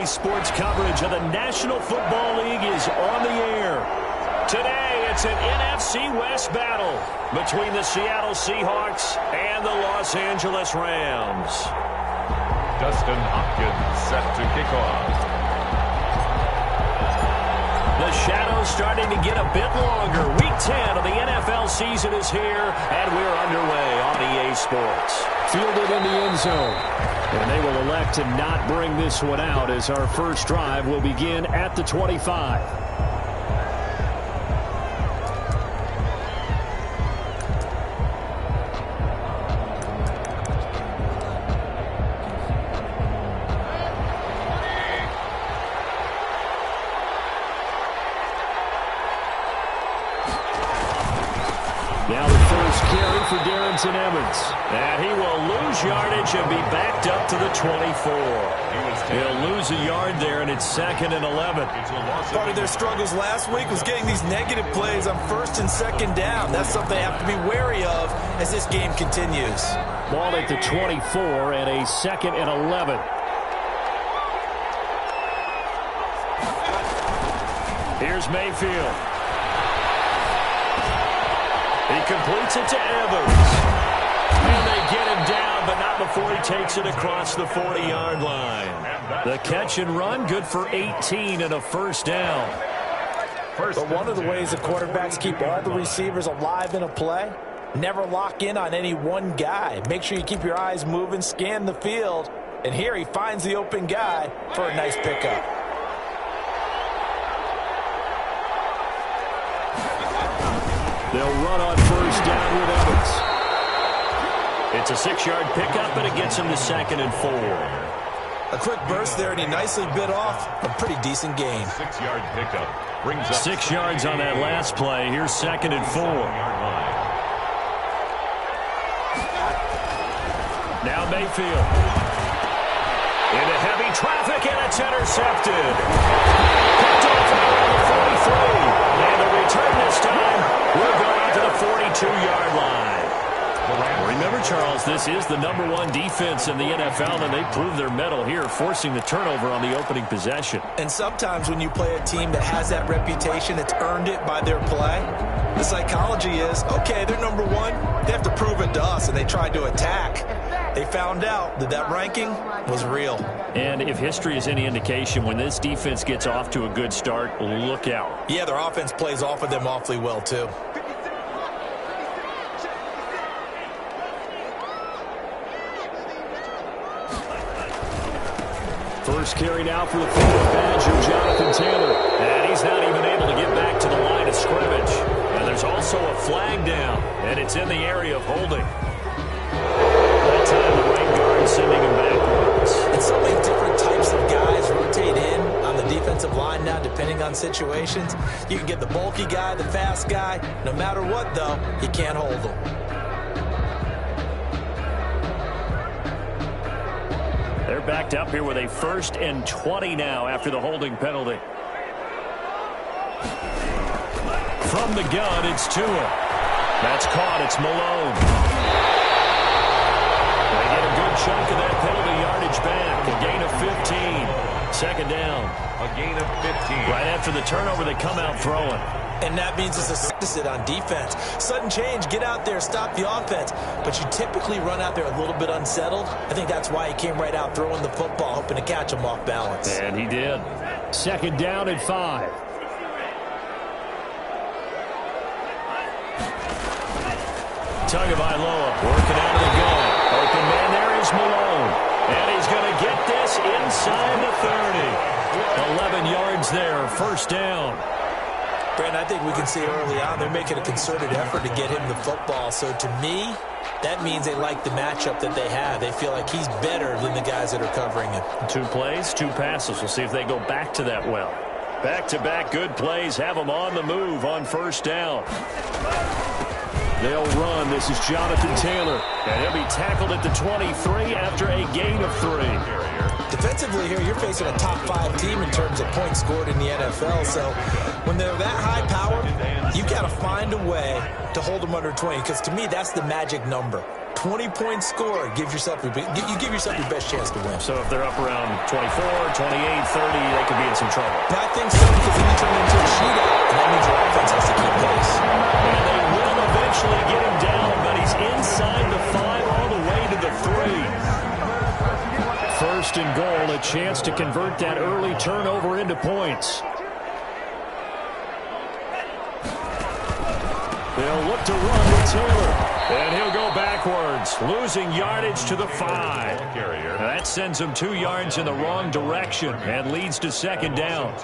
EA Sports coverage of the National Football League is on the air. Today, it's an NFC West battle between the Seattle Seahawks and the Los Angeles Rams. Dustin Hopkins set to kick off. The shadow's starting to get a bit longer. Week 10 of the NFL season is here, and we're underway on EA Sports. Fielded in the end zone. And they will elect to not bring this one out as our first drive will begin at the 25. Now the first carry for Darrington Evans. And he will lose yardage and be backed up to the 24. He'll lose a yard there, and it's 2nd and 11. Part of their struggles last week was getting these negative plays on 1st and 2nd down. That's something they have to be wary of as this game continues. Ball at the 24 and a 2nd and 11. Here's Mayfield. He completes it to Evans. And they get him down, but not before he takes it across the 40-yard line. The catch and run, good for 18 and a first down. But one of the ways the quarterbacks keep all the receivers alive in a play, never lock in on any one guy. Make sure you keep your eyes moving, scan the field. And here he finds the open guy for a nice pickup. They'll run on first down with Evans. It's a 6-yard pickup, and it gets him to 2nd and 4. A quick burst there, and he nicely bit off a pretty decent gain. 6-yard pickup. Brings up 6 yards on that last play. Here's 2nd and 4. Now Mayfield. Into heavy traffic, and it's intercepted. Picked off around the 43. And the return this time will go out to the 42-yard line. Remember, Charles, this is the #1 defense in the NFL, and they proved their mettle here, forcing the turnover on the opening possession. And sometimes when you play a team that has that reputation, it's earned it by their play. The psychology is, okay, they're #1. They have to prove it to us, and they tried to attack. They found out that that ranking was real. And if history is any indication, when this defense gets off to a good start, look out. Yeah, their offense plays off of them awfully well, too. First carry now for the forward Badger, Jonathan Taylor. And he's not even able to get back to the line of scrimmage. And there's also a flag down, and it's in the area of holding. That time the right guard sending him backwards. And so many different types of guys rotate in on the defensive line now, depending on situations. You can get the bulky guy, the fast guy. No matter what, though, you can't hold them. They're backed up here with a 1st and 20 now after the holding penalty. From the gun, it's Tua. That's caught. It's Malone. They get a good chunk of that penalty yardage back. A gain of 15. 2nd down. a gain of 15. Right after the turnover, they come out throwing. And that means it's a deficit on defense. Sudden change, get out there, stop the offense. But you typically run out there a little bit unsettled. I think that's why he came right out throwing the football, hoping to catch him off balance. And he did. 2nd down and 5. Tagovailoa working out of the gun. Open man there is Malone. And he's going to get this inside the 30. 11 yards there, 1st down. Brandon, I think we can see early on they're making a concerted effort to get him the football. So to me, that means they like the matchup that they have. They feel like he's better than the guys that are covering him. 2 plays, 2 passes. We'll see if they go back to that well. Back-to-back good plays have them on the move on 1st down. They'll run. This is Jonathan Taylor. And he'll be tackled at the 23 after a gain of 3. Defensively here, you're facing a top 5 team in terms of points scored in the NFL. So when they're that high power, you've got to find a way to hold them under 20. Because to me, that's the magic number. 20-point score, you give yourself your best chance to win. So if they're up around 24, 28, 30, they could be in some trouble. I think so, because then you turn into a shootout, and that means your offense has to keep pace. And they will eventually get him down, but he's inside the 5 all the way to the 3. First and goal, a chance to convert that early turnover into points. They'll look to run with Taylor. And he'll go backwards, losing yardage to the 5. That sends him 2 yards in the wrong direction and leads to second down.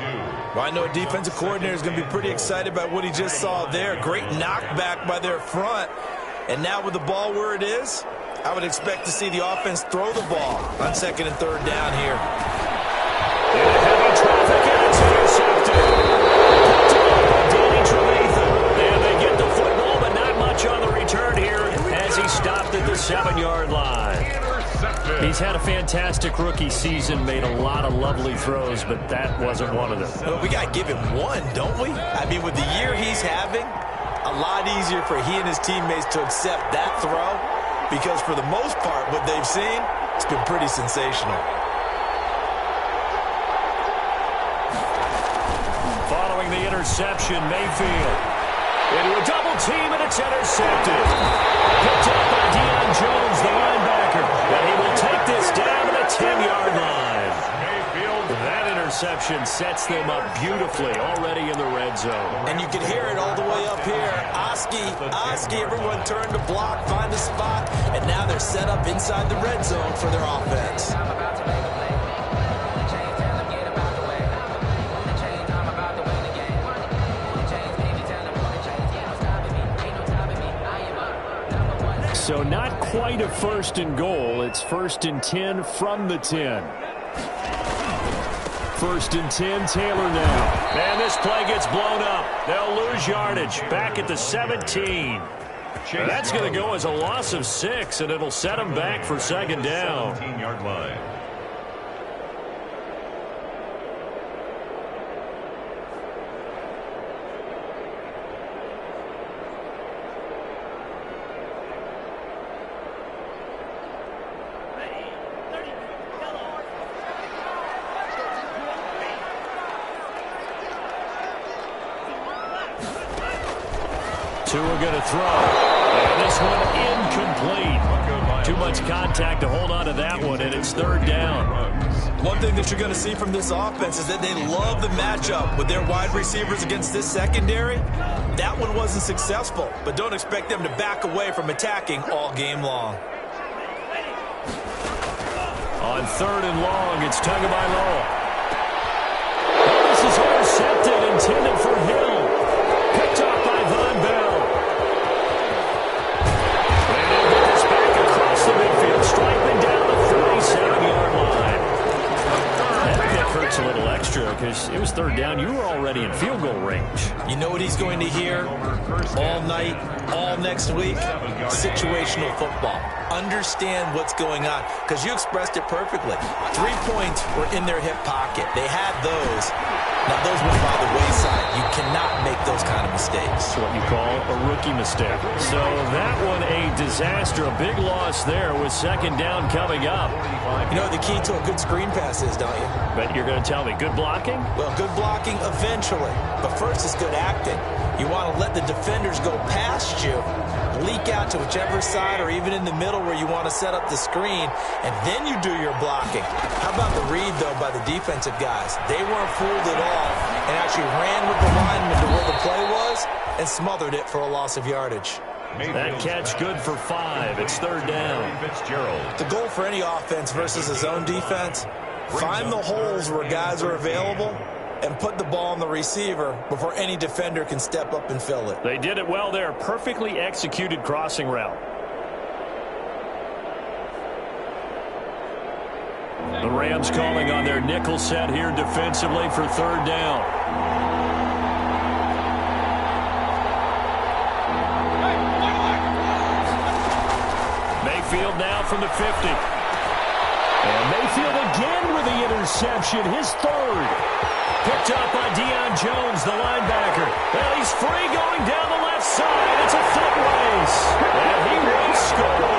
Well, I know a defensive coordinator is going to be pretty excited about what he just saw there. Great knockback by their front. And now with the ball where it is, I would expect to see the offense throw the ball on second and third down here. Into heavy traffic, and it's intercepted. And they get the football, but not much on the return here as he stopped at the 7-yard line. He's had a fantastic rookie season, made a lot of lovely throws, but that wasn't one of them. Well, we got to give him one, don't we? I mean, with the year he's having, a lot easier for he and his teammates to accept that throw, because for the most part, what they've seen, it's been pretty sensational. Following the interception, Mayfield into a double team, and it's intercepted. Picked up by Deion Jones, the linebacker, and he will take this down to the 10-yard line. That interception sets them up beautifully already in the red zone. And you can hear it all the way up here. Oski, everyone turned to block, find a spot, and now they're set up inside the red zone for their offense. So not quite a first and goal. It's first and 10 from the 10. First and 10, Taylor now. And this play gets blown up. They'll lose yardage back at the 17. That's going to go as a loss of 6, and it'll set them back for second down. 17-yard line. Tua going to throw. And this one incomplete. Too much contact to hold on to that one, and it's third down. One thing that you're going to see from this offense is that they love the matchup with their wide receivers against this secondary. That one wasn't successful, but don't expect them to back away from attacking all game long. On third and long, it's Tagovailoa. This is intercepted, intended for Hill. Picked up by Von Bell. And they'll get this back across the midfield, striking down the 37-yard line. That pick hurts a little extra because it was third down. You were already in field goal range. You know what he's going to hear all night, all next week? Situational football. Understand what's going on, because you expressed it perfectly. 3 points were in their hip pocket. They had those. Now, those went by the wayside. You cannot make those kind of mistakes. That's what you call a rookie mistake. So that one a disaster, a big loss there with second down coming up. You know what the key to a good screen pass is, don't you? But you're going to tell me, good blocking? Well, good blocking eventually. But first is good acting. You want to let the defenders go past you, leak out to whichever side or even in the middle where you want to set up the screen, and then you do your blocking. How about the read, though, by the defensive guys? They weren't fooled at all and actually ran with the lineman to where the play was and smothered it for a loss of yardage. That catch good for 5. It's third down. The goal for any offense versus a zone defense, find the holes where guys are available and put the ball on the receiver before any defender can step up and fill it. They did it well there. Perfectly executed crossing route. The Rams calling on their nickel set here defensively for third down. Mayfield now from the 50. And Mayfield again with the interception, his third. Picked up by Deion Jones, the linebacker. Well, he's free going down the left side. It's a foot race. And he will score.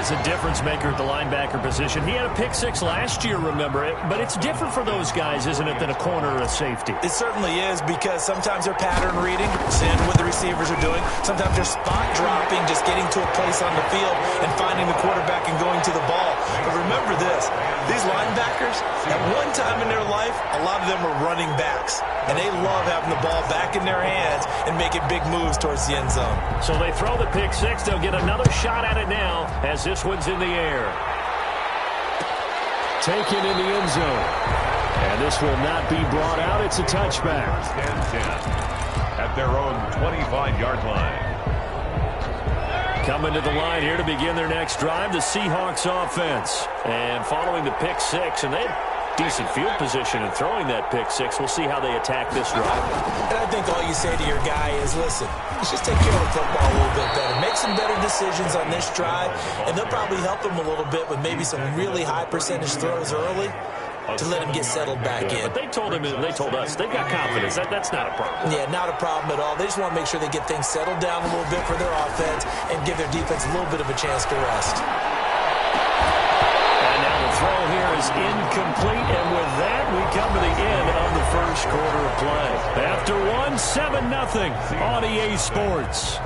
is a difference maker at the linebacker position. He had a pick six last year, remember it, but it's different for those guys, isn't it, than a corner or a safety? It certainly is, because sometimes they're pattern reading, seeing what the receivers are doing. Sometimes they're spot dropping, just getting to a place on the field and finding the quarterback and going to the ball. But remember this, these linebackers, at one time in their life, a lot of them were running backs, and they love having the ball back in their hands and making big moves towards the end zone. So they throw the pick six. They'll get another shot at it now as this one's in the air. Taken in the end zone. And this will not be brought out. It's a touchback. First and 10 at their own 25-yard line. Coming to the line here to begin their next drive, the Seahawks offense. And following the pick six, and they had decent field position in throwing that pick six. We'll see how they attack this drive. And I think all you say to your guy is, listen, let's just take care of the football a little bit better. Make some better decisions on this drive, and they'll probably help him a little bit with maybe some really high percentage throws early to let him get settled back in. But they told him, they told us, they've got confidence. That's not a problem. Yeah, not a problem at all. They just want to make sure they get things settled down a little bit for their offense and give their defense a little bit of a chance to rest. And now the throw here is incomplete, and with that, we come to the end of the first quarter of play. After one, 7-0 on EA Sports.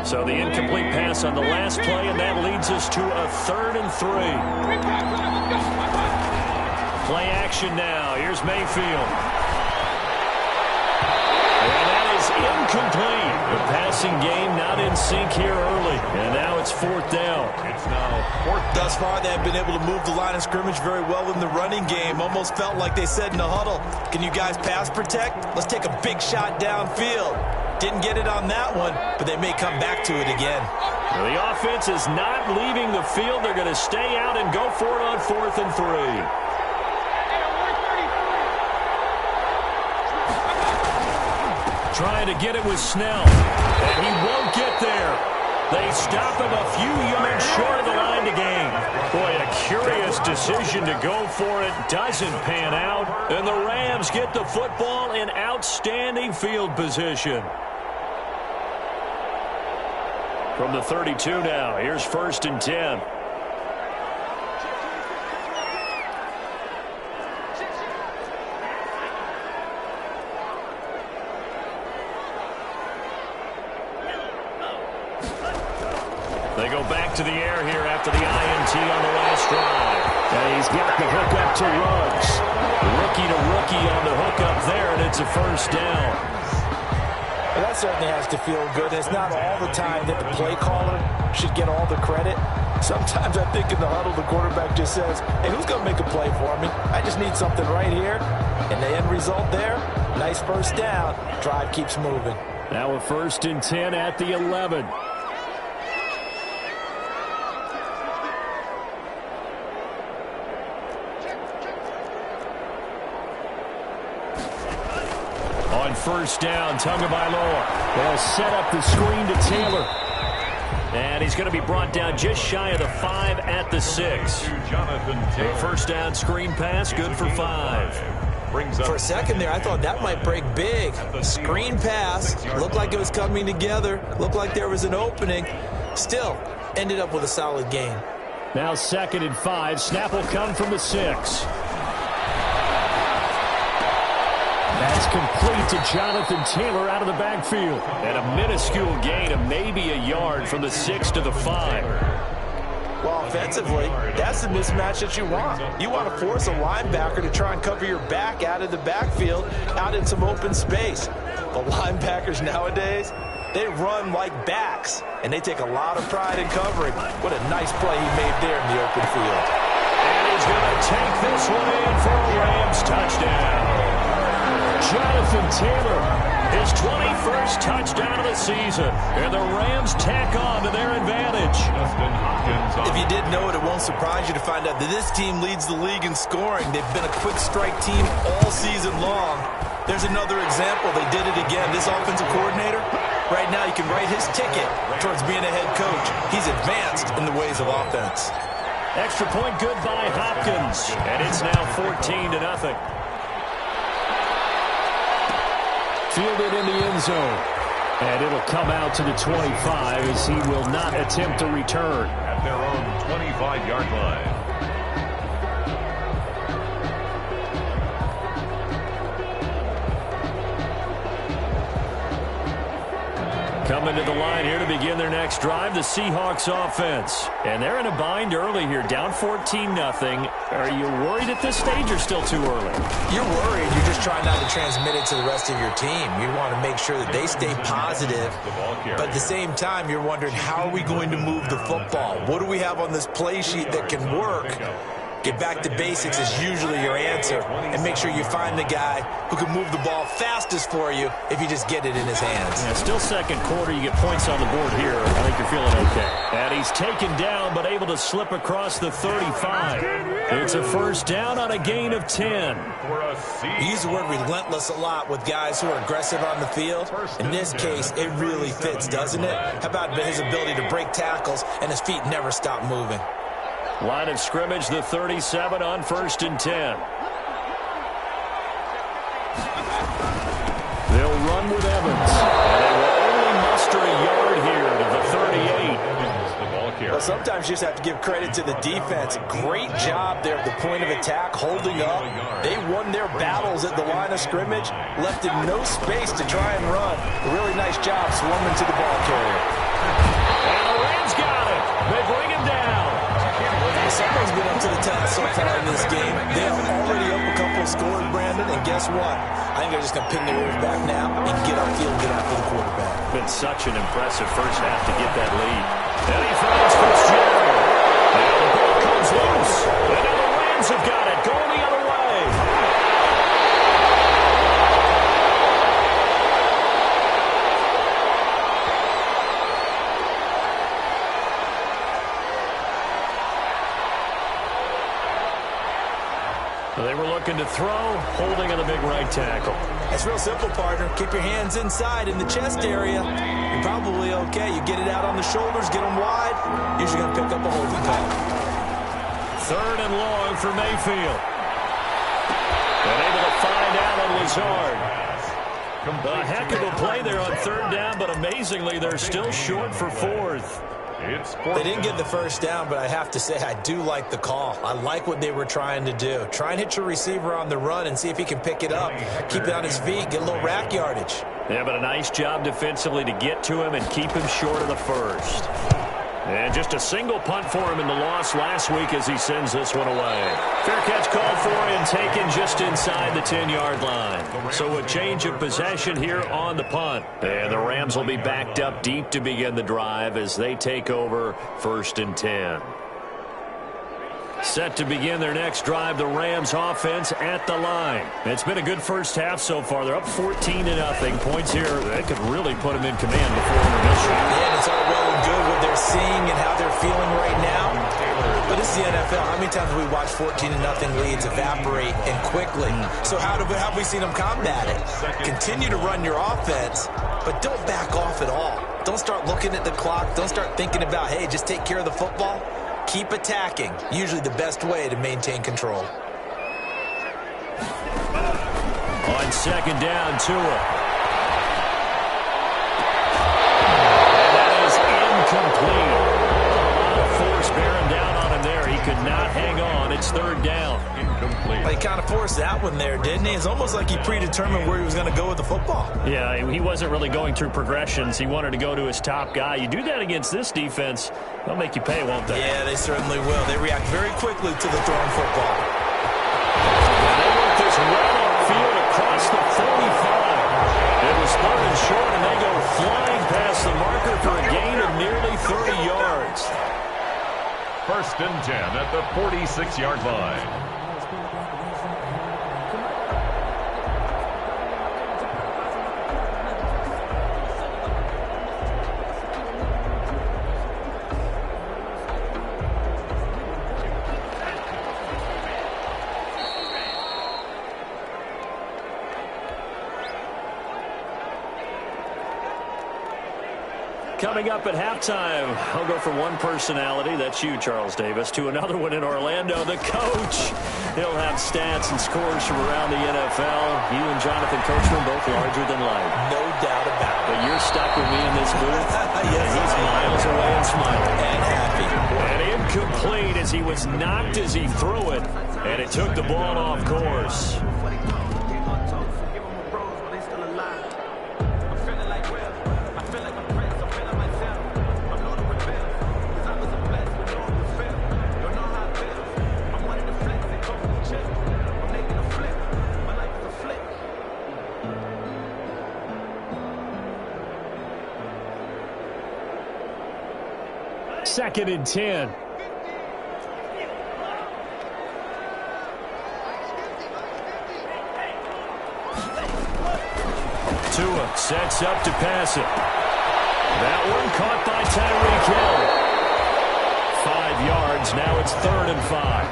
So the incomplete pass on the last play, and that leads us to a 3rd and 3. Play action now. Here's Mayfield. And that is incomplete. The passing game not in sync here early. And now it's 4th down. It's now 4th. Thus far, they have been able to move the line of scrimmage very well in the running game. Almost felt like they said in the huddle, can you guys pass protect? Let's take a big shot downfield. Didn't get it on that one, but they may come back to it again. Well, the offense is not leaving the field. They're going to stay out and go for it on 4th and 3. Trying to get it with Snell, and he won't get there. They stop him a few yards short of the line to gain. Boy, a curious decision to go for it. Doesn't pan out, and the Rams get the football in outstanding field position. From the 32 now, here's 1st and 10. They go back to the air here after the INT on the last drive. And he's got the hook up to Ruggs. Rookie to rookie on the hook up there, and it's a 1st down. Well, that certainly has to feel good. It's not all the time that the play caller should get all the credit. Sometimes I think in the huddle, the quarterback just says, hey, who's going to make a play for me? I just need something right here. And the end result there, nice 1st down. Drive keeps moving. Now a 1st and 10 at the 11. On 1st down, Tagovailoa. They'll set up the screen to Taylor. And he's going to be brought down just shy of the 5 at the 6. Jonathan Taylor. 1st down screen pass, good for 5. Brings up For a second there, I thought that might break big. Screen pass, looked like it was coming together, looked like there was an opening. Still, ended up with a solid gain. Now 2nd and 5. Snap will come from the 6. That's complete to Jonathan Taylor out of the backfield. And a minuscule gain of maybe a yard from the 6 to the 5. Well, offensively, that's the mismatch that you want. You want to force a linebacker to try and cover your back out of the backfield, out in some open space. The linebackers nowadays, they run like backs, and they take a lot of pride in covering. What a nice play he made there in the open field. And he's going to take this one in for a Rams touchdown. Jonathan Taylor, his 21st touchdown of the season. And the Rams tack on to their advantage. Dustin Hopkins. If you didn't know it, it won't surprise you to find out that this team leads the league in scoring. They've been a quick strike team all season long. There's another example. They did it again. This offensive coordinator, right now you can write his ticket towards being a head coach. He's advanced in the ways of offense. Extra point good by Hopkins. And it's now 14-0. Fielded in the end zone. And it'll come out to the 25 as he will not attempt to return. At their own 25-yard line. Coming to the line here to begin their next drive, the Seahawks offense. And they're in a bind early here, down 14-0. Are you worried at this stage or still too early? You're worried. You're just trying not to transmit it to the rest of your team. You want to make sure that they stay positive. But at the same time, you're wondering, how are we going to move the football? What do we have on this play sheet that can work? Get back to basics is usually your answer. And make sure you find the guy who can move the ball fastest for you if you just get it in his hands. Yeah, still second quarter. You get points on the board here. I think you're feeling okay. And he's taken down but able to slip across the 35. It's a first down on a gain of 10. We use the word relentless a lot with guys who are aggressive on the field. In this case, it really fits, doesn't it? How about his ability to break tackles and his feet never stop moving? Line of scrimmage, the 37 on 1st and 10. They'll run with Evans. And they will only muster a yard here to the 38. Well, sometimes you just have to give credit to the defense. Great job there at the point of attack, holding up. They won their battles at the line of scrimmage, left in no space to try and run. A really nice job swarming to the ball carrier. And the Rams got it. They bring him down. Someone's been up to the task so far in this game. They are already up a couple of scores, Brandon, and guess what? I think they're just going to pin their ears back now and get upfield and get after the quarterback. Been such an impressive first half to get that lead. And he finds Fitzgerald. Now the ball comes loose. And now the Rams have got it, going the other way. They were looking to throw, holding on the big right tackle. It's real simple, partner. Keep your hands inside in the chest area. You're probably okay. You get it out on the shoulders, get them wide. Usually going to pick up a holding call. 3rd and long for Mayfield. And able to find Allen Lazard. A heck of a play there on 3rd down, but amazingly, they're still short for 4th. They didn't get the first down, but I have to say I do like the call. I like what they were trying to do. Try and hit your receiver on the run and see if he can pick it up. Keep it on his feet, get a little rack yardage. Yeah, but a nice job defensively to get to him and keep him short of the first. And just a single punt for him in the loss last week as he sends this one away. Fair catch called for and taken just inside the 10-yard line. So a change of possession here on the punt. And the Rams will be backed up deep to begin the drive as they take over 1st and 10. Set to begin their next drive, the Rams offense at the line. It's been a good first half so far. They're up 14-0. Points here that could really put them in command before intermission. Yeah, and it's all well and good what they're seeing and how they're feeling right now. But this is the NFL. How many times have we watched 14-0 leads evaporate and quickly? So how have we seen them combat it? Continue to run your offense, but don't back off at all. Don't start looking at the clock. Don't start thinking about, hey, just take care of the football. Keep attacking. Usually the best way to maintain control. On 2nd down, Tua. And that is incomplete. A lot of force bearing down on him there. He could not hang on. It's 3rd down. Incomplete. He kind of forced that one there, didn't he? It's almost like he predetermined where he was going to go with the football. Yeah, he wasn't really going through progressions. He wanted to go to his top guy. You do that against this defense, they'll make you pay, won't they? Yeah, they certainly will. They react very quickly to the thrown football. And they work this well upfield across the 45. It was 3rd and short, and they go flying past the marker for a gain of nearly 30 yards. 1st and 10 at the 46-yard line. Coming up at halftime, I'll go from one personality, that's you, Charles Davis, to another one in Orlando, the coach. He'll have stats and scores from around the NFL. You and Jonathan Coachman both larger than life. No doubt about it. But you're stuck with me in this booth. Yes, he's miles away and smiling. And happy. And incomplete as he was knocked as he threw it. And it took the ball off course. Second and 10. Tua sets up to pass it. That one caught by Tyreek Hill. 5 yards. Now it's 3rd and 5.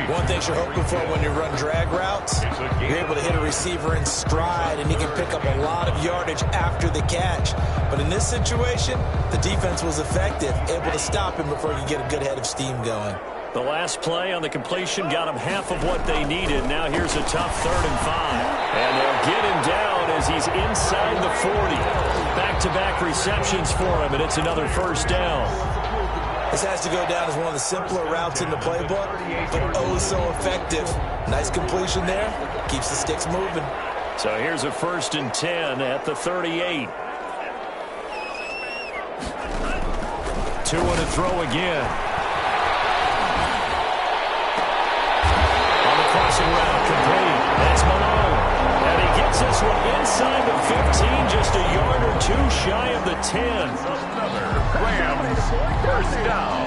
One thing you're hoping for when you run drag routes, you're able to hit a receiver in stride, and he can pick up a lot of yardage after the catch. But in this situation, the defense was effective, able to stop him before he could get a good head of steam going. The last play on the completion got them half of what they needed. Now here's a tough 3rd and 5. And they'll get him down as he's inside the 40. Back-to-back receptions for him, and it's another first down. This has to go down as one of the simpler routes in the playbook, but oh so effective. Nice completion there. Keeps the sticks moving. So here's a 1st and 10 at the 38. Tua to throw again. On the crossing route, complete. That's Malone. And he gets this one inside the 15, just a yard or two shy of the 10. Rams, first down.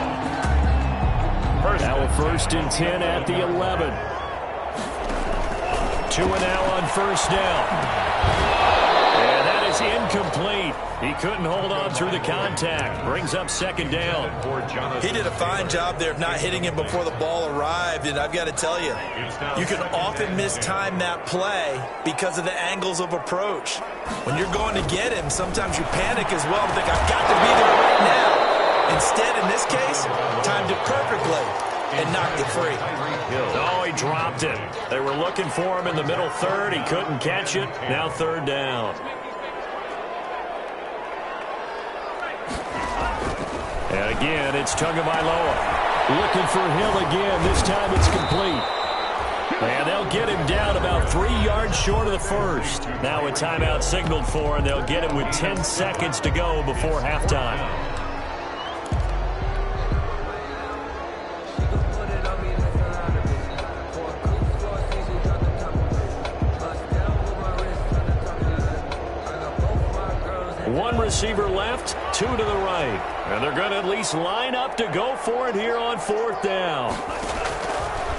Now a 1st and 10 at the 11. Tua now on 1st down. And that is incomplete. He couldn't hold on through the contact. Brings up 2nd down. He did a fine job there of not hitting him before the ball arrived, and I've got to tell you, you can often mistime that play because of the angles of approach. When you're going to get him, sometimes you panic as well and think, I've got to be there right now. Instead, in this case, timed it perfectly and knocked it free. Oh, he dropped it. They were looking for him in the middle 3rd. He couldn't catch it. Now 3rd down. And again, it's Tagovailoa. Looking for Hill again. This time it's complete. And they'll get him down about 3 yards short of the 1st. Now a timeout signaled for, and they'll get him with 10 seconds to go before halftime. One receiver left, 2 to the right. And they're going to at least line up to go for it here on 4th down.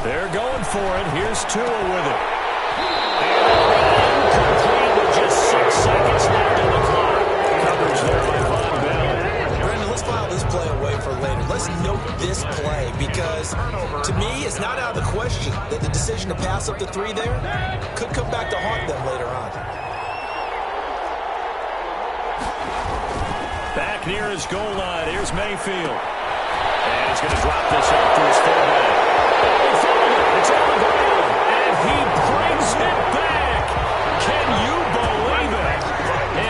They're going for it. Here's Tua with it. And incomplete with just 6 seconds left on the clock. Coverage there by Von Bell. Brendan, let's file this play away for later. Let's note this play because, to me, it's not out of the question that the decision to pass up the 3 there could come back to haunt them later on. Back near his goal line. Here's Mayfield. And he's going to drop this off to his fullback. It's on the ground. And he brings it back. Can you believe it?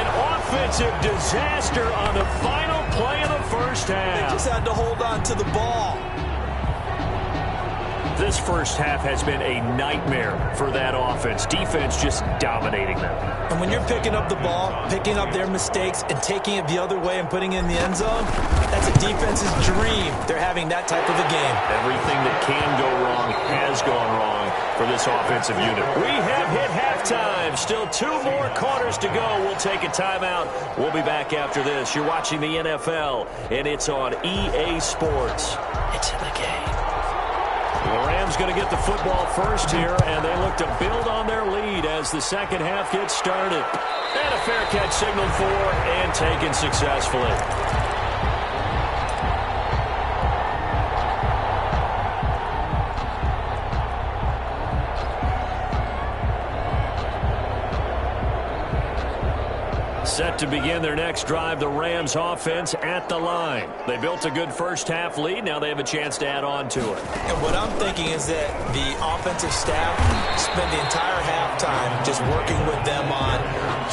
An offensive disaster on the final play of the 1st half. They just had to hold on to the ball. This 1st half has been a nightmare for that offense. Defense just dominating them. And when you're picking up the ball, picking up their mistakes, and taking it the other way and putting it in the end zone, that's a defense's dream. They're having that type of a game. Everything that can go wrong has gone wrong for this offensive unit. We have hit halftime. Still 2 more quarters to go. We'll take a timeout. We'll be back after this. You're watching the NFL, and it's on EA Sports. It's in the game. The Rams going to get the football first here, and they look to build on their lead as the 2nd half gets started. And a fair catch signaled for and taken successfully. Set to begin their next drive, the Rams offense at the line. They built a good first-half lead. Now they have a chance to add on to it. And what I'm thinking is that the offensive staff spent the entire halftime just working with them on,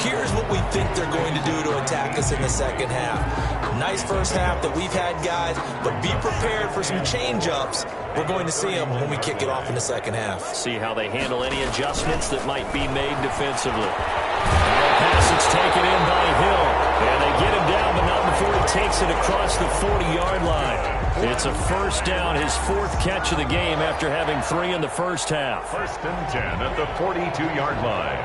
here's what we think they're going to do to attack us in the second half. Nice first half that we've had, guys, but be prepared for some change-ups. We're going to see them when we kick it off in the second half. See how they handle any adjustments that might be made defensively. The pass is taken in by Hill. And they get him down, but not before he takes it across the 40-yard line. It's a first down, his fourth catch of the game after having 3 in the first half. First and 10 at the 42-yard line.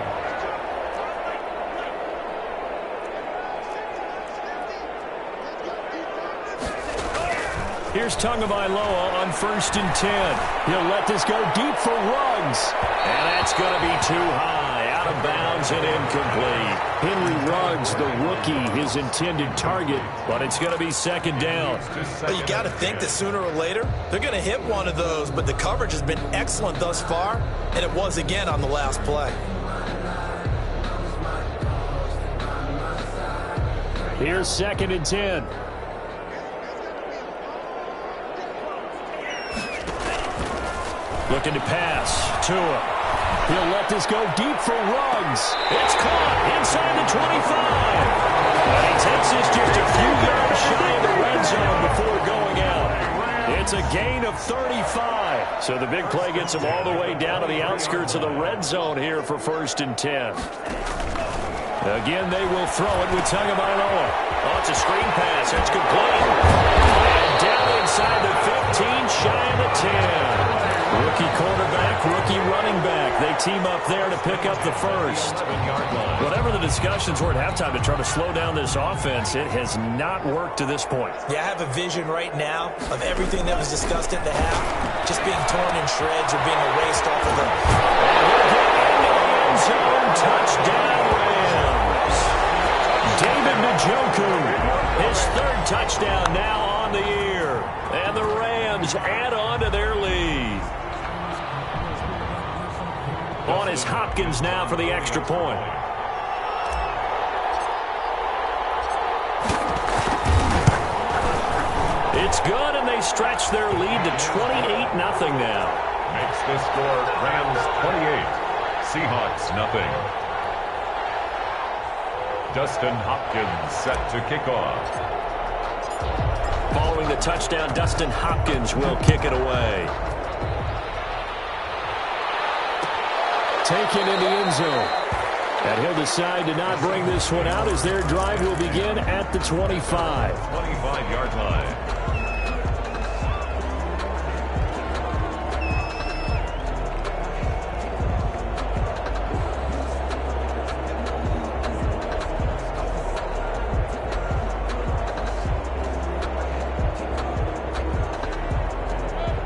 Here's Tagovailoa on first and 10. He'll let this go deep for Ruggs. And that's going to be too high, out of bounds and incomplete. Henry Ruggs, the rookie, his intended target, but it's going to be second down. Well, you got to think that sooner or later they're going to hit one of those, but the coverage has been excellent thus far, and it was again on the last play. Here's second and 10. Looking to pass. Tua. He'll let this go deep for Ruggs. It's caught inside the 25. And he takes this just a few yards shy of the red zone before going out. It's a gain of 35. So the big play gets him all the way down to the outskirts of the red zone here for first and 10. Again, they will throw it with Tagovailoa. Oh, it's a screen pass. It's complete. And down inside the 15, shy of the 10. Rookie quarterback, rookie running back. They team up there to pick up the first. Whatever the discussions were at halftime to try to slow down this offense, it has not worked to this point. Yeah, I have a vision right now of everything that was discussed at the half just being torn in shreds or being erased off of the end zone. Touchdown, Rams. David Njoku, his third touchdown now on the year. And the Rams add on to their lead. On is Hopkins now for the extra point. It's good, and they stretch their lead to 28-0 now. Makes the score Rams 28, Seahawks nothing. Dustin Hopkins set to kick off. Following the touchdown, Dustin Hopkins will kick it away. Taken in the end zone. And he'll decide to not bring this one out as their drive will begin at the 25. 25-yard line.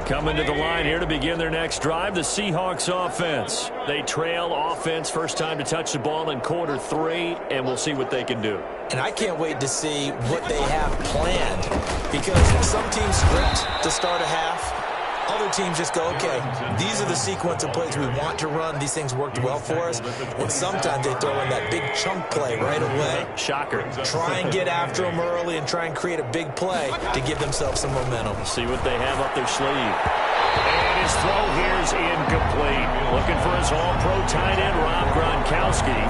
Coming to the line here to begin their next drive, the Seahawks offense. They trail offense, first time to touch the ball in quarter 3, and we'll see what they can do. And I can't wait to see what they have planned, because some teams script to start a half. Other teams just go, okay, these are the sequence of plays we want to run. These things worked well for us. And sometimes they throw in that big chunk play right away. Shocker. Try and get after them early and try and create a big play to give themselves some momentum. See what they have up their sleeve. And his throw here is incomplete. Looking for his all-pro tight end, Rob Gronkowski.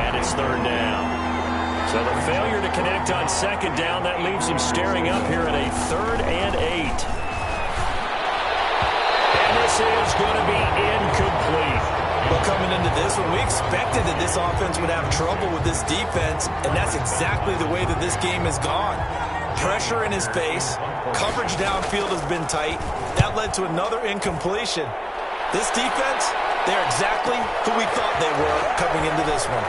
And it's third down. So the failure to connect on second down, that leaves him staring up here at a 3rd and 8. This is going to be incomplete. But coming into this one, we expected that this offense would have trouble with this defense, and that's exactly the way that this game has gone. Pressure in his face, coverage downfield has been tight. That led to another incompletion. This defense, they're exactly who we thought they were coming into this one.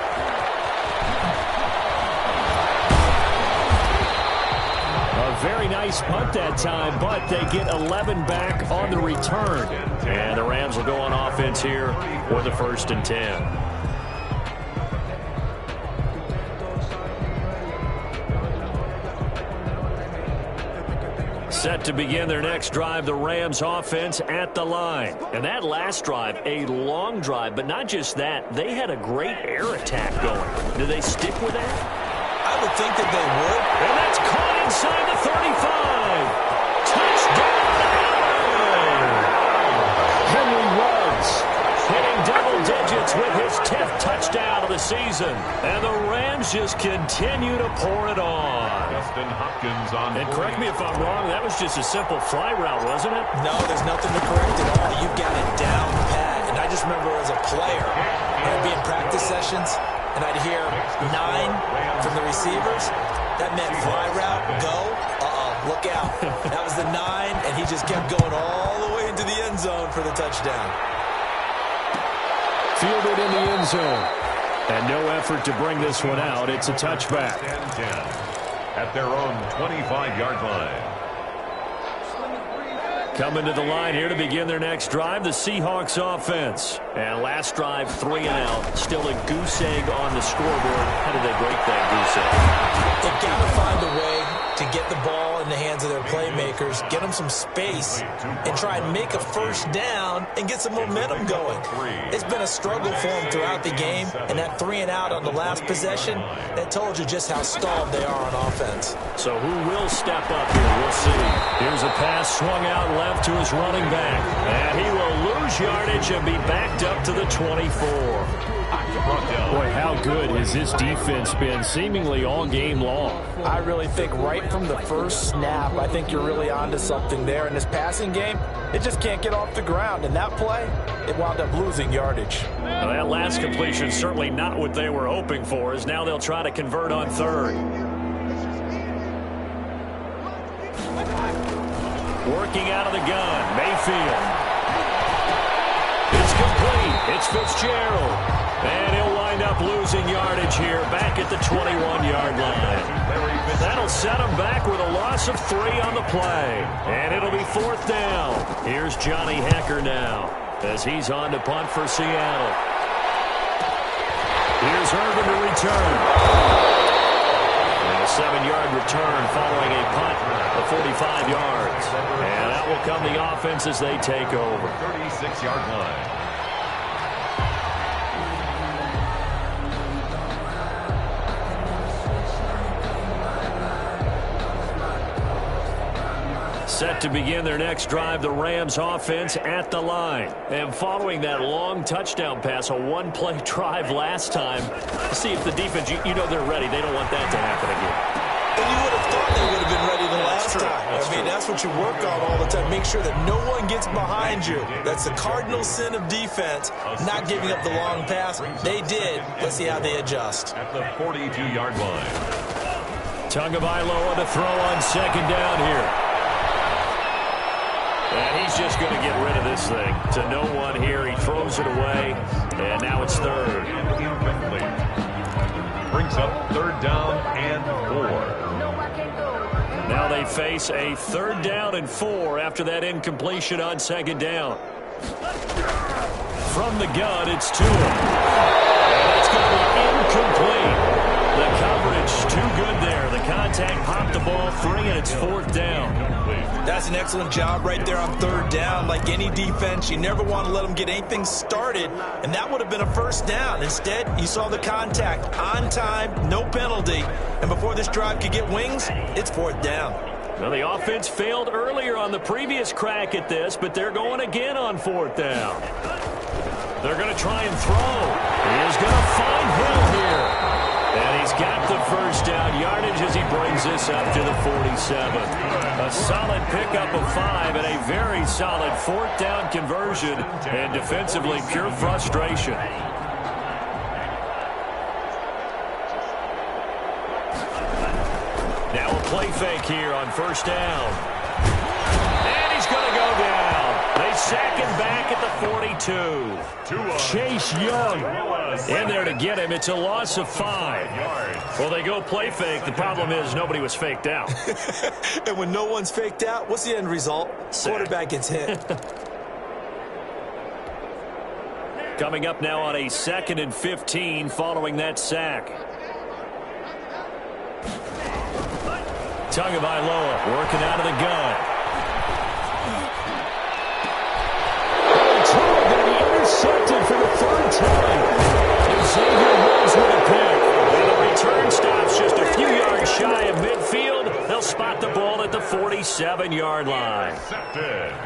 Very nice punt that time, but they get 11 back on the return. And the Rams will go on offense here for the 1st and 10. Set to begin their next drive, the Rams offense at the line. And that last drive, a long drive, but not just that. They had a great air attack going. Do they stick with that? would think that they would. And that's caught inside the 35. Touchdown, Henry Ruggs hitting double digits with his 10th touchdown of the season. And the Rams just continue to pour it on. Justin Hopkins on. And correct me if I'm wrong, that was just a simple fly route, wasn't it? No, there's nothing to correct at all. You've got it down pat. And I just remember as a player, I'd be in practice sessions, and I'd hear 9 from the receivers. That meant fly route, go, look out. That was the 9, and he just kept going all the way into the end zone for the touchdown. Fielded in the end zone. And no effort to bring this one out. It's a touchback. 10 at their own 25-yard line. Coming to the line here to begin their next drive, the Seahawks offense. And last drive, 3 and out. Still a goose egg on the scoreboard. How did they break that goose egg? They've got to find a way to get the ball in the hands of their playmakers, get them some space, and try and make a first down and get some momentum going. It's been a struggle for them throughout the game, and that 3 and out on the last possession, that told you just how stalled they are on offense. So who will step up here? We'll see. Here's a pass swung out left to his running back. And he will lose yardage and be backed up to the 24. Boy, how good has this defense been seemingly all game long? I really think right from the first snap, I think you're really onto something there. In this passing game, it just can't get off the ground. And that play, it wound up losing yardage. Now, that last completion certainly not what they were hoping for, as now they'll try to convert on third. Working out of the gun, Mayfield. It's complete. It's Fitzgerald. And he'll wind up losing yardage here back at the 21-yard line. That'll set him back with a loss of 3 on the play. And it'll be 4th down. Here's Johnny Hecker now as he's on to punt for Seattle. Here's Urban to return. And a 7-yard return following a punt of 45 yards. And that will come the offense as they take over. 36-yard line. Set to begin their next drive, the Rams offense at the line. And following that long touchdown pass, a one-play drive last time, see if the defense, you know they're ready. They don't want that to happen again. And you would have thought they would have been ready the last time. That's what you work on all the time. Make sure that no one gets behind you. That's the cardinal sin of defense, not giving up the long pass. They did. Let's see how they adjust. At the 42-yard line. Tagovailoa to throw on second down here. And he's just going to get rid of this thing. To no one here. He throws it away. And now it's third. Incomplete. Brings up 3rd down and 4. Now they face a 3rd down and 4 after that incompletion on second down. From the gun, it's Tua. And it's going to be incomplete. The coverage too good there. The contact popped the ball free, and it's 4th down. That's an excellent job right there on 3rd down. Like any defense, you never want to let them get anything started, and that would have been a 1st down. Instead, you saw the contact on time, no penalty, and before this drive could get wings, it's 4th down. Well, the offense failed earlier on the previous crack at this, but they're going again on 4th down. They're going to try and throw. He is going to find Hill here. And he's got the 1st down yardage as he brings this up to the 47. A solid pickup of 5 and a very solid 4th down conversion. And defensively, pure frustration. Now a play fake here on 1st down. And he's going to go down. They sack him back at the 42. Chase Young in there to get him. It's a loss of 5. Well, they go play fake. The problem is nobody was faked out. And when no one's faked out, what's the end result? Quarterback gets hit. Coming up now on a 2nd and 15 following that sack. Tagovailoa working out of the gun. Intercepted for the 3rd time. Xavier Rhodes with a pick. And the return stops just a few yards 7-yard line.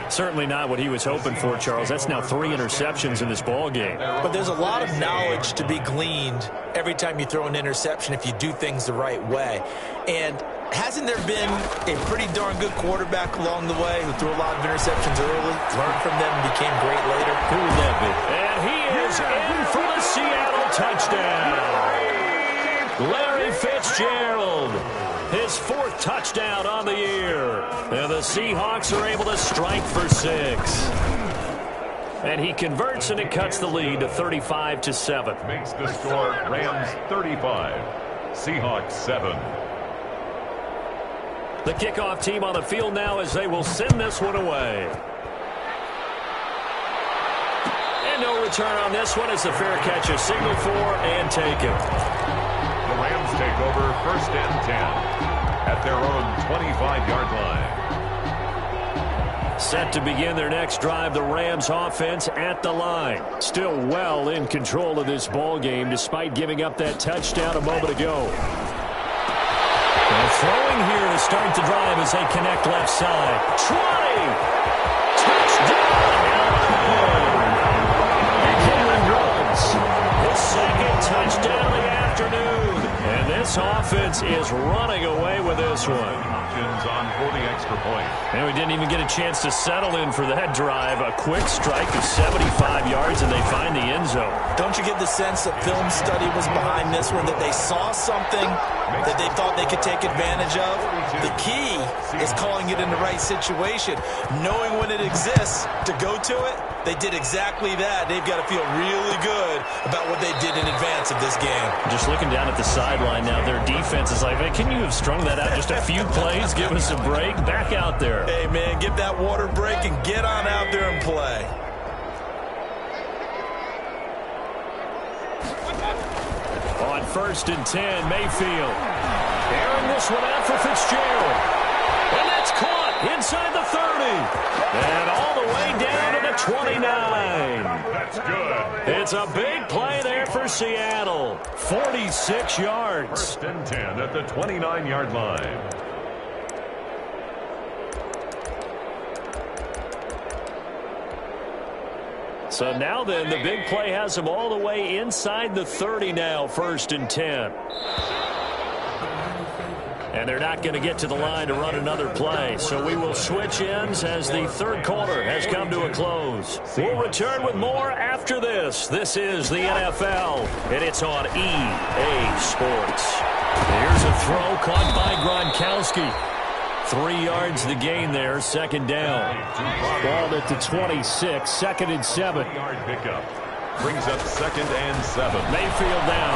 Certainly not what he was hoping for, Charles. That's now 3 interceptions in this ball game. But there's a lot of knowledge to be gleaned every time you throw an interception if you do things the right way. And hasn't there been a pretty darn good quarterback along the way who threw a lot of interceptions early, learned from them, and became great later? Who would that be? And he is in for the Seattle touchdown. Larry Fitzgerald, his 4th touchdown on the year. And the Seahawks are able to strike for 6. And he converts, and it cuts the lead to 35-7. Makes the score Rams 35, Seahawks 7. The kickoff team on the field now as they will send this one away. And no return on this one as the fair catch is signaled for and taken. The Rams take over 1st and 10 at their own 25-yard line. Set to begin their next drive, the Rams offense at the line. Still well in control of this ball game despite giving up that touchdown a moment ago. And throwing here to start the drive as they connect left side. 20! Touchdown! Cameron runs his 2nd touchdown of the afternoon. And this offense is running away with this one. Options on for the extra point. And we didn't even get a chance to settle in for that drive. A quick strike of 75 yards, and they find the end zone. Don't you get the sense that film study was behind this one, that they saw something that they thought they could take advantage of? The key is calling it in the right situation, knowing when it exists to go to it. They did exactly that. They've got to feel really good about what they did in advance of this game. Just looking down at the sideline now, their defense is like, man, can you have strung that out just a few plays? Give us a break. Back out there. Hey, man, get that water break and get on out there and play. On 1st and 10, Mayfield. Airing this one out for Fitzgerald. And that's caught inside the 30. And all the way down to the 29. That's good. It's a big play there for Seattle. 46 yards. 1st and 10 at the 29-yard line. So now then, the big play has them all the way inside the 30 now, 1st and 10. And they're not going to get to the line to run another play. So we will switch ends as the 3rd quarter has come to a close. We'll return with more after this. This is the NFL, and it's on EA Sports. Here's a throw caught by Gronkowski. 3 yards the gain there, 2nd down. Ball at the 26, 2nd and 7. Yard pickup brings up 2nd and 7. Mayfield now.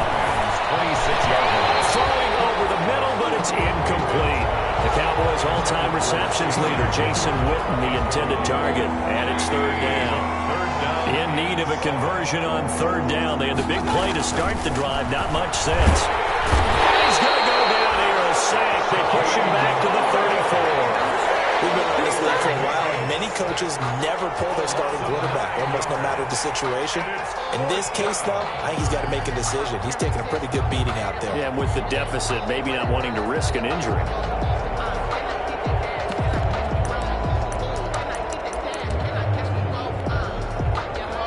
26-yard line. Throwing over the middle, but it's incomplete. The Cowboys' all-time receptions leader, Jason Witten, the intended target. And it's 3rd down. In need of a conversion on 3rd down. They had the big play to start the drive. Not much sense. He's going to go down here, a sack. They push him back to the 34. We've been on this league for a while, and many coaches never pull their starting quarterback, almost no matter the situation. In this case, though, I think he's got to make a decision. He's taking a pretty good beating out there. Yeah, and with the deficit, maybe not wanting to risk an injury.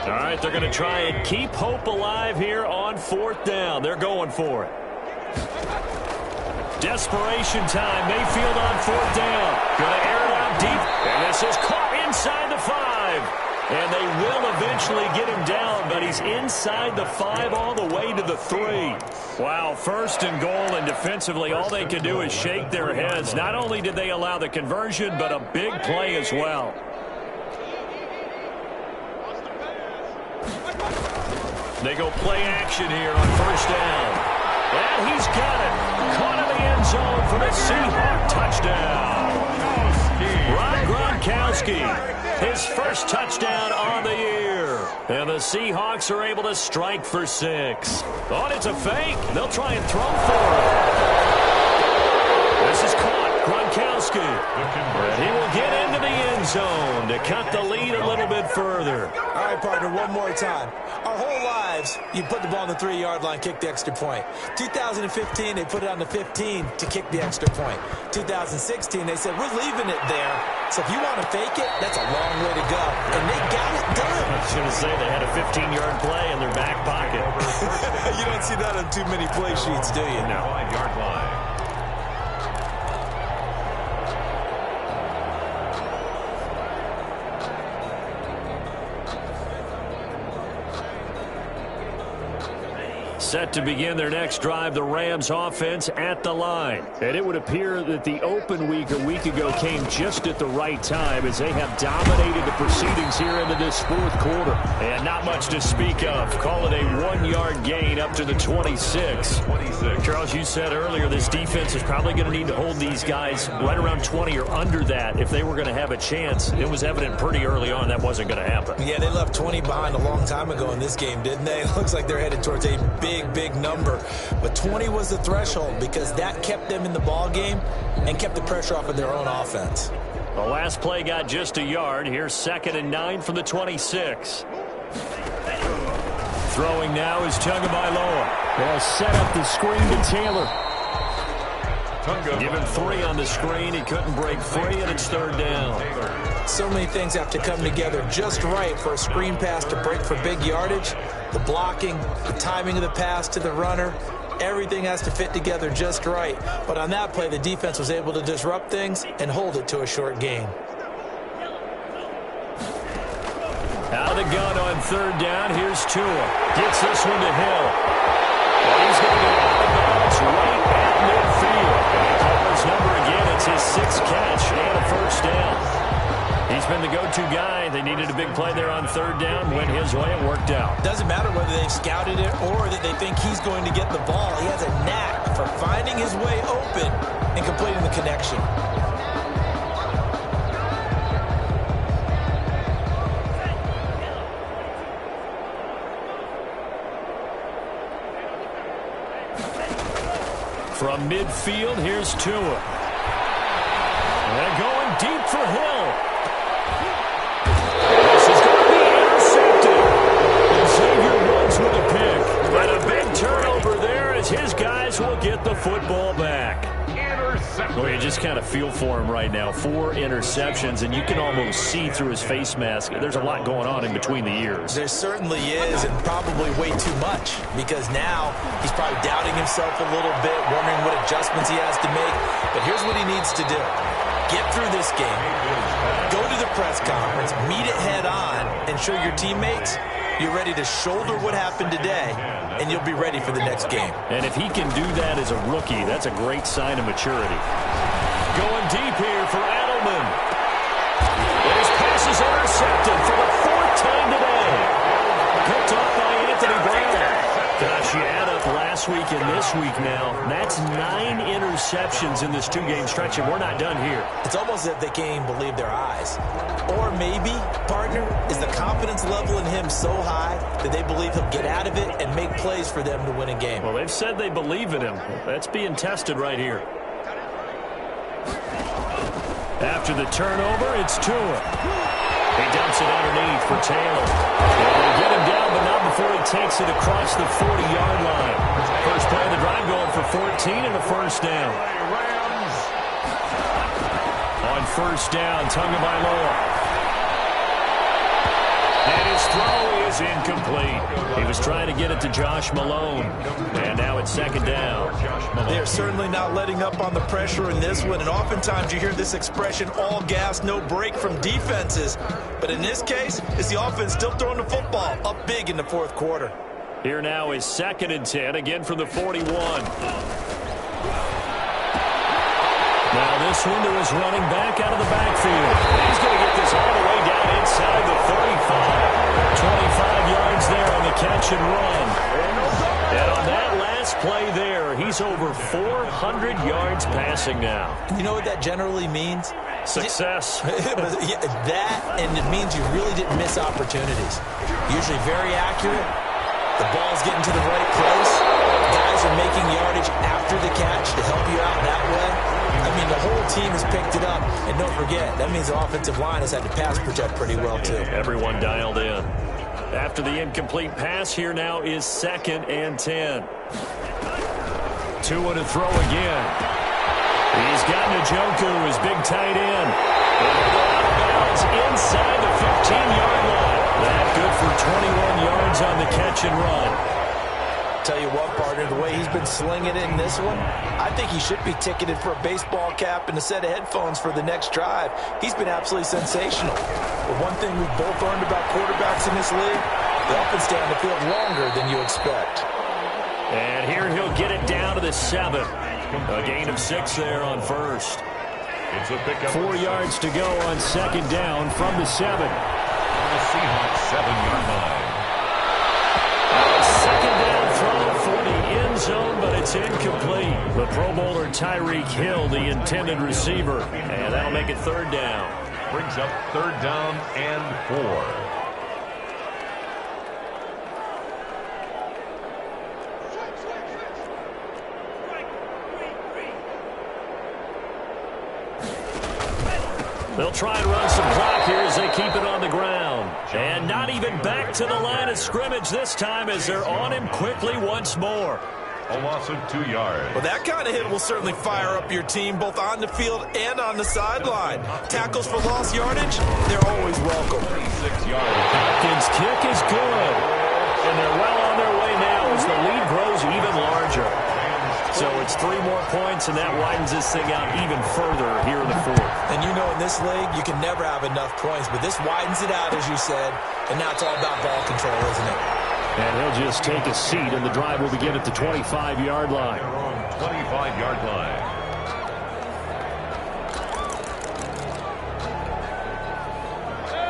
All right, they're going to try and keep hope alive here on 4th down. They're going for it. Desperation time. Mayfield on 4th down. Going to air it out deep. And this is caught inside the 5. And they will eventually get him down, but he's inside the 5 all the way to the 3. Wow, 1st and goal, and defensively all they can do is shake their heads. Not only did they allow the conversion, but a big play as well. They go play action here on 1st down. And he's got it. Caught in the end zone for the Seahawks touchdown. Rob Gronkowski, his 1st touchdown on the year. And the Seahawks are able to strike for 6. Oh, it's a fake. They'll try and throw for it. This is caught. Gronkowski. And he will get into the end zone to cut the lead a little bit further. All right, right, partner, one more time. Our whole lives, you put the ball on the 3-yard line, kick the extra point. 2015, they put it on the 15 to kick the extra point. 2016, they said, we're leaving it there. So if you want to fake it, that's a long way to go. And they got it done. I was going to say they had a 15-yard play in their back pocket. You don't see that on too many play sheets, do you? No. 5-yard line. Set to begin their next drive, the Rams offense at the line. And it would appear that the open week a week ago came just at the right time as they have dominated the proceedings here into this fourth quarter. And not much to speak of. Call it a 1-yard gain up to the 26. Charles, you said earlier this defense is probably going to need to hold these guys right around 20 or under that if they were going to have a chance. It was evident pretty early on that wasn't going to happen. Yeah, they left 20 behind a long time ago in this game, didn't they? It looks like they're headed towards a big number. But 20 was the threshold because that kept them in the ball game and kept the pressure off of their own offense. The last play got just a yard. Here's 2nd and 9 from the 26. Throwing now is Tagovailoa. They'll set up the screen to Taylor. Give him 3 on the screen. He couldn't break free, and it's 3rd down. So many things have to come together just right for a screen pass to break for big yardage. The blocking, the timing of the pass to the runner, everything has to fit together just right. But on that play, the defense was able to disrupt things and hold it to a short gain. Out of the gun on 3rd down. Here's Tua. Gets this one to Hill. And he's going to go out of bounds right at midfield. And he called his number again. It's his 6th catch and a 1st down. He's been the go-to guy. They needed a big play there on 3rd down. Went his way. It worked out. Doesn't matter whether they've scouted it or that they think he's going to get the ball. He has a knack for finding his way open and completing the connection. From midfield, here's Tua. They're going deep for Hill. This is going to be intercepted. And Xavier Woods with a pick. And a big turnover there as his guys will get the football back. Well, you just kind of feel for him right now. 4 interceptions, and you can almost see through his face mask. There's a lot going on in between the ears. There certainly is, and probably way too much, because now he's probably doubting himself a little bit, wondering what adjustments he has to make. But here's what he needs to do. Get through this game, go to the press conference, meet it head on, and show your teammates you're ready to shoulder what happened today, and you'll be ready for the next game. And if he can do that as a rookie, that's a great sign of maturity. Going deep here for Edelman. And his pass is intercepted for the 4th time today. Picked off by Anthony Brown. Gosh, you add up last week and this week now. That's 9 interceptions in this 2-game stretch, and we're not done here. It's almost as if they can't even believe their eyes. Or maybe, partner, is the confidence level in him so high that they believe he'll get out of it and make plays for them to win a game. Well, they've said they believe in him. That's being tested right here. After the turnover, it's Tua. He dumps it underneath for Taylor. They'll get him down, but not before he takes it across the 40-yard line. First play of the drive going for 14 and a 1st down. On 1st down, Tagovailoa. And his throw is incomplete. He was trying to get it to Josh Malone. And now it's 2nd down. They are certainly not letting up on the pressure in this one. And oftentimes you hear this expression, all gas, no break from defenses. But in this case, it's the offense still throwing the football up big in the 4th quarter. Here now is 2nd and 10, again from the 41. Now this one to his running back out of the backfield. He's going to get this all the way down inside the 35. 25 yards there on the catch and run. And on that last play there, he's over 400 yards passing now. You know what that generally means? Success. That, and it means you really didn't miss opportunities. Usually very accurate. The ball's getting to the right place. Guys are making yardage after the catch to help you out that way. I mean, the whole team has picked it up. And don't forget, that means the offensive line has had to pass protect pretty well, too. Everyone dialed in. after the incomplete pass. Here now is 2nd and 10. Tua to throw again. He's got Njoku, his big tight end. And they'll go out of bounds inside the 15-yard line. That good for 21 yards on the catch and run. Tell you what, partner, the way he's been slinging it in this one, I think he should be ticketed for a baseball cap and a set of headphones for the next drive. He's been absolutely sensational. But one thing we've both learned about quarterbacks in this league, they often stay on the field longer than you expect. And here he'll get it down to the 7. A gain of 6 there on first. It's a pickup. 4 yards to go on 2nd down from the 7. The Seahawks 7-yard line. Second down throw for the end zone, but it's incomplete. The Pro Bowler Tyreek Hill, the intended receiver, and that'll make it 3rd down. Brings up 3rd down and 4. They'll try and run some clock here as they keep it on the ground. And not even back to the line of scrimmage this time as they're on him quickly once more. A loss of 2 yards. Well, that kind of hit will certainly fire up your team both on the field and on the sideline. Tackles for lost yardage, they're always welcome. 6 yards. Hopkins' kick is good. And they're well on their way now as the lead grows even larger. So it's 3 more points, and that widens this thing out even further here in the 4th. And you know in this league, you can never have enough points, but this widens it out, as you said, and now it's all about ball control, isn't it? And he'll just take a seat, and the drive will begin at the 25-yard line. 25-yard line.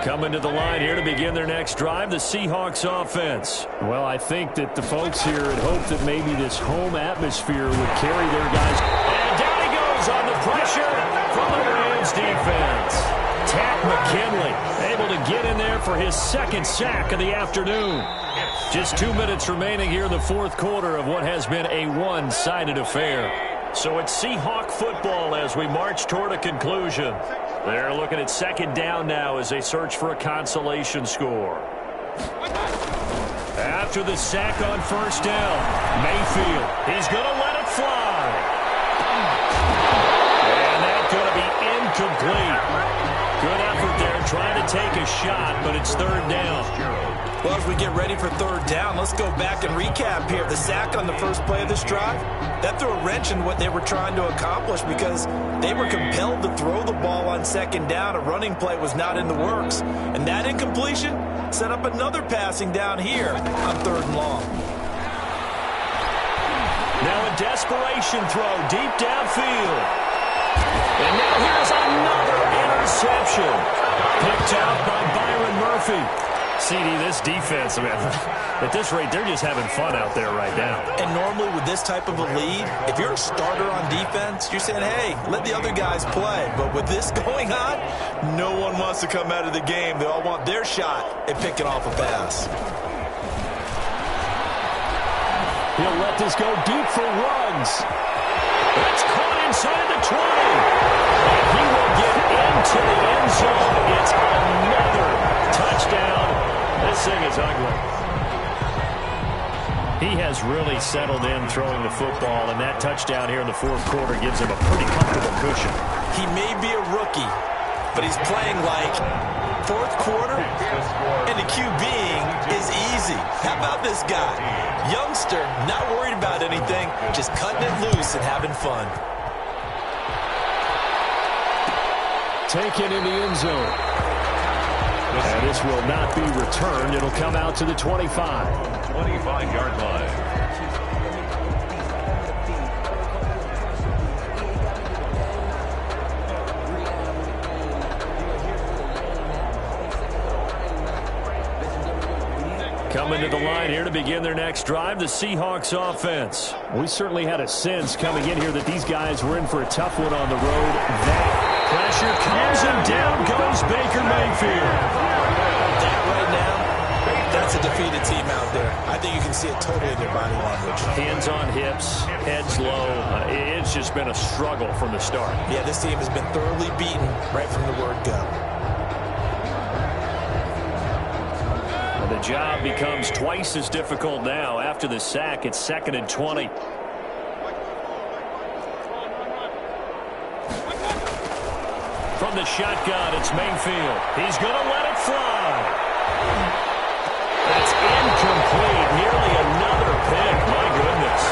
Coming to the line here to begin their next drive, the Seahawks offense. Well, I think that the folks here had hoped that maybe this home atmosphere would carry their guys. And down he goes on the pressure from the Rams defense. Tack McKinley able to get in there for his 2nd sack of the afternoon. Just 2 minutes remaining here in the 4th quarter of what has been a one-sided affair. So it's Seahawk football as we march toward a conclusion. They're looking at 2nd down now as they search for a consolation score. After the sack on 1st down, Mayfield, he's going to let it fly. And that's going to be incomplete. Good effort there trying to take a shot, but it's 3rd down. Well, as we get ready for 3rd down, let's go back and recap here. The sack on the first play of this drive, that threw a wrench in what they were trying to accomplish because they were compelled to throw the ball on 2nd down. A running play was not in the works. And that incompletion set up another passing down here on 3rd and long. Now a desperation throw deep downfield. And now here's another interception. Picked out by Byron Murphy. CD, this defense, man, at this rate, they're just having fun out there right now. And normally with this type of a lead, if you're a starter on defense, you're saying, hey, let the other guys play. But with this going on, no one wants to come out of the game. They all want their shot at picking off a pass. He'll let this go deep for runs. It's caught inside the 20. And he will get into the end zone. It's another touchdown. This thing is ugly. He has really settled in throwing the football, and that touchdown here in the 4th quarter gives him a pretty comfortable cushion. He may be a rookie, but he's playing like 4th quarter, and the QBing is easy. How about this guy? Youngster, not worried about anything, just cutting it loose and having fun. Taken in the end zone. And this will not be returned. It'll come out to the 25. 25-yard line. Coming to the line here to begin their next drive, the Seahawks offense. We certainly had a sense coming in here that these guys were in for a tough one on the road. That pressure comes and down goes Baker Mayfield. That right now, that's a defeated team out there. I think you can see it totally in their body language. Hands on hips, heads low. It's just been a struggle from the start. Yeah, this team has been thoroughly beaten right from the word go. The job becomes twice as difficult now. After the sack, it's 2nd and 20. From the shotgun, it's Mayfield. He's going to let it fly. That's incomplete. Nearly another pick. My goodness.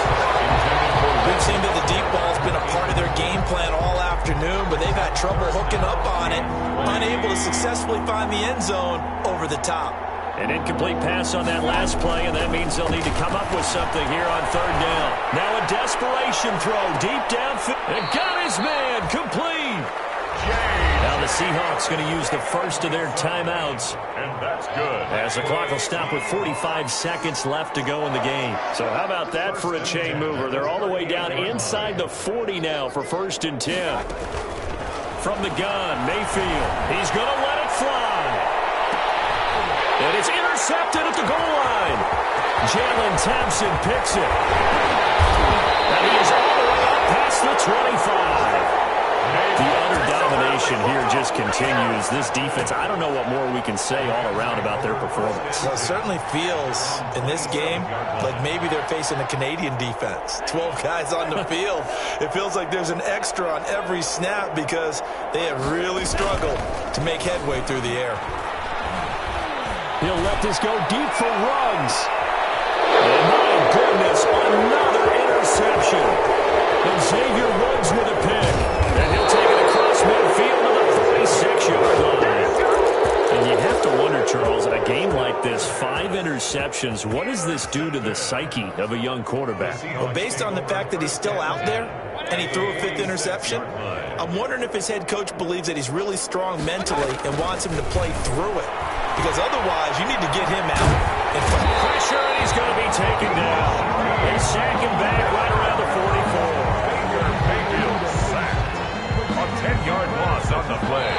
We've seen that the deep ball's been a part of their game plan all afternoon, but they've had trouble hooking up on it, unable to successfully find the end zone over the top. An incomplete pass on that last play, and that means they'll need to come up with something here on 3rd down. Now a desperation throw deep downfield. And got his man complete. Now the Seahawks going to use the first of their timeouts. And that's good. As the clock will stop with 45 seconds left to go in the game. So how about that for a chain mover? They're all the way down inside the 40 now for 1st and 10. From the gun, Mayfield. He's going to let it fly. And it's intercepted at the goal line. Jalen Thompson picks it. And he is all the way up past the 25. The utter domination here just continues. This defense, I don't know what more we can say all around about their performance. Well, it certainly feels in this game like maybe they're facing a Canadian defense. 12 guys on the field. It feels like there's an extra on every snap because they have really struggled to make headway through the air. He'll let this go deep for Ruggs. And my goodness, another interception. And Xavier Ruggs with a pick. And he'll take it across midfield to the 46-yard line. And you have to wonder, Charles, in a game like this, 5 interceptions, what does this do to the psyche of a young quarterback? Well, based on the fact that he's still out there and he threw a 5th interception, I'm wondering if his head coach believes that he's really strong mentally and wants him to play through it. Because otherwise, you need to get him out. And pressure, and he's going to be taken down. They sack him back right around the 44. Mayfield sacked. A 10-yard loss on the play.